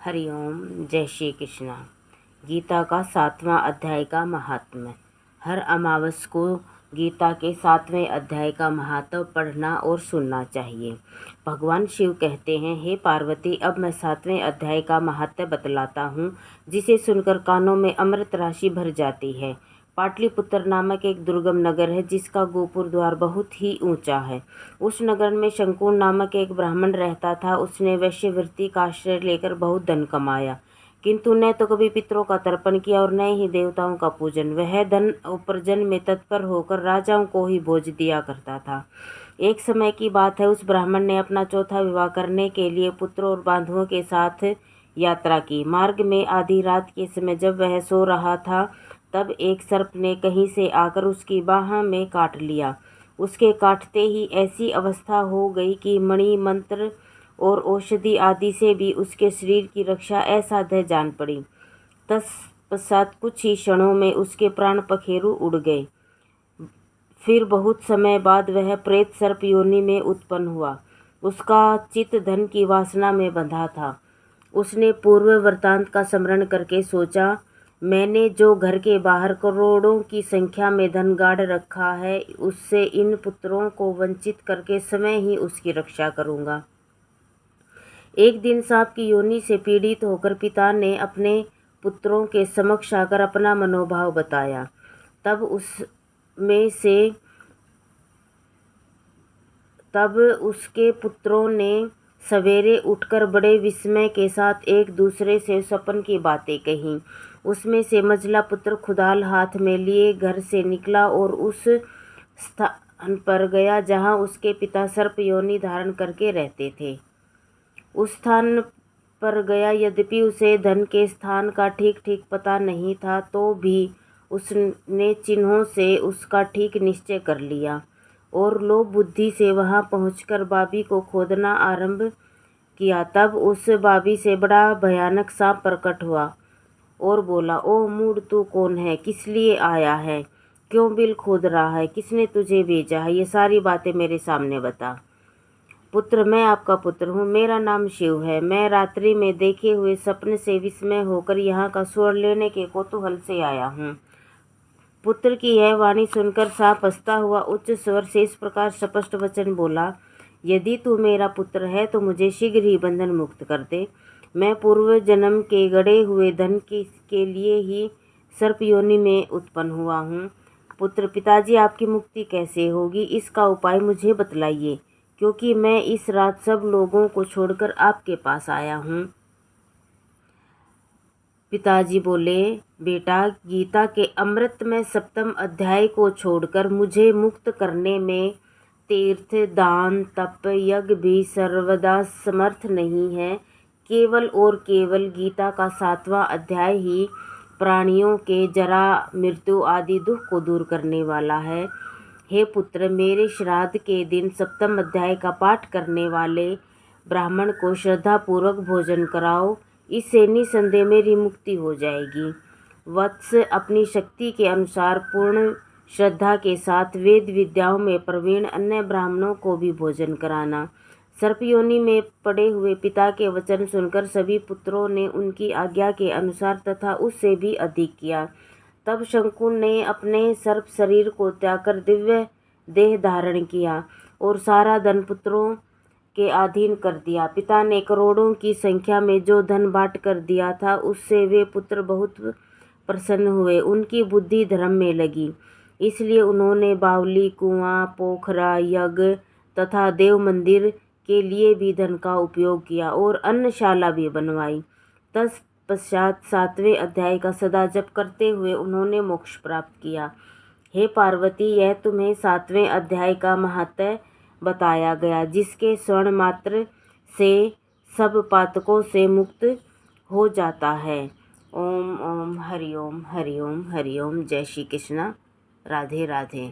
हरिओम। जय श्री कृष्णा। गीता का 7वां अध्याय का महात्म्य। हर अमावस को गीता के 7वें अध्याय का महात्म्य पढ़ना और सुनना चाहिए। भगवान शिव कहते हैं, हे पार्वती, अब मैं 7वें अध्याय का महात्म्य बतलाता हूँ, जिसे सुनकर कानों में अमृत राशि भर जाती है। पाटलिपुत्र नामक एक दुर्गम नगर है, जिसका गोपुर द्वार बहुत ही ऊंचा है। उस नगर में शंकुर नामक एक ब्राह्मण रहता था। उसने वैश्यवृत्ति का आश्रय लेकर बहुत धन कमाया, किंतु न तो कभी पितरों का तर्पण किया और न ही देवताओं का पूजन। वह धन उपार्जन में तत्पर होकर राजाओं को ही भोज दिया करता था। एक समय की बात है, उस ब्राह्मण ने अपना चौथा विवाह करने के लिए पुत्रों और बांधुओं के साथ यात्रा की। मार्ग में आधी रात के समय जब वह सो रहा था, तब एक सर्प ने कहीं से आकर उसकी बाह में काट लिया। उसके काटते ही ऐसी अवस्था हो गई कि मणि, मंत्र और औषधि आदि से भी उसके शरीर की रक्षा असाध्य जान पड़ी। तत्पश्चात कुछ ही क्षणों में उसके प्राण पखेरु उड़ गए। फिर बहुत समय बाद वह प्रेत सर्प योनि में उत्पन्न हुआ। उसका चित्त धन की वासना में बंधा था। उसने पूर्व वृत्तांत का स्मरण करके सोचा, मैंने जो घर के बाहर करोड़ों की संख्या में धन गाड़ रखा है, उससे इन पुत्रों को वंचित करके स्वयं ही उसकी रक्षा करूंगा। एक दिन सांप की योनि से पीड़ित होकर पिता ने अपने पुत्रों के समक्ष आकर अपना मनोभाव बताया। तब उसके पुत्रों ने सवेरे उठकर बड़े विस्मय के साथ एक दूसरे से स्वप्न की बातें कहीं। उसमें से मझला पुत्र खुदाल हाथ में लिए घर से निकला और उस स्थान पर गया जहां उसके पिता सर्प योनि धारण करके रहते थे। उस स्थान पर गया, यद्यपि उसे धन के स्थान का ठीक ठीक पता नहीं था, तो भी उसने चिन्हों से उसका ठीक निश्चय कर लिया और लोभ बुद्धि से वहां पहुंचकर बाबी को खोदना आरंभ किया। तब उस बाबी से बड़ा भयानक सांप प्रकट हुआ और बोला, ओ मूढ़, तू कौन है? किस लिए आया है? क्यों बिल खोद रहा है? किसने तुझे भेजा है? ये सारी बातें मेरे सामने बता। पुत्र, मैं आपका पुत्र हूँ, मेरा नाम शिव है। मैं रात्रि में देखे हुए सपने से विस्मय होकर यहाँ का स्वर लेने के कौतूहल से आया हूँ। पुत्र की यह वाणी सुनकर सांप हंसता हुआ उच्च स्वर से इस प्रकार स्पष्ट वचन बोला, यदि तू मेरा पुत्र है तो मुझे शीघ्र ही बंधन मुक्त कर दे। मैं पूर्व जन्म के गड़े हुए धन के लिए ही सर्प योनि में उत्पन्न हुआ हूँ। पुत्र, पिताजी, आपकी मुक्ति कैसे होगी, इसका उपाय मुझे बतलाइए, क्योंकि मैं इस रात सब लोगों को छोड़कर आपके पास आया हूँ। पिताजी बोले, बेटा, गीता के अमृतमय 7वें अध्याय को छोड़कर मुझे मुक्त करने में तीर्थ, दान, तप, यज्ञ भी सर्वदा समर्थ नहीं है। केवल और केवल गीता का 7वां अध्याय ही प्राणियों के जरा, मृत्यु आदि दुख को दूर करने वाला है। हे पुत्र, मेरे श्राद्ध के दिन 7वें अध्याय का पाठ करने वाले ब्राह्मण को श्रद्धापूर्वक भोजन कराओ, इससे निसंदेह मेरी मुक्ति हो जाएगी। वत्स, अपनी शक्ति के अनुसार पूर्ण श्रद्धा के साथ वेद विद्याओं में प्रवीण अन्य ब्राह्मणों को भी भोजन कराना। सर्प योनि में पड़े हुए पिता के वचन सुनकर सभी पुत्रों ने उनकी आज्ञा के अनुसार तथा उससे भी अधिक किया। तब शंकुर ने अपने सर्प शरीर को त्याग कर दिव्य देह धारण किया और सारा धन पुत्रों के अधीन कर दिया। पिता ने करोड़ों की संख्या में जो धन बांट कर दिया था, उससे वे पुत्र बहुत प्रसन्न हुए। उनकी बुद्धि धर्म में लगी, इसलिए उन्होंने बावली, कुआं, पोखरा, यज्ञ तथा देव मंदिर के लिए भी धन का उपयोग किया और अन्नशाला भी बनवाई। तत्पश्चात 7वें अध्याय का सदा जप करते हुए उन्होंने मोक्ष प्राप्त किया। हे पार्वती, यह तुम्हें 7वें अध्याय का महत्व बताया गया, जिसके स्वर्ण मात्र से सब पातकों से मुक्त हो जाता है। ओम ओम हरिओम हरिओम हरिओम। जय श्री कृष्ण। राधे राधे।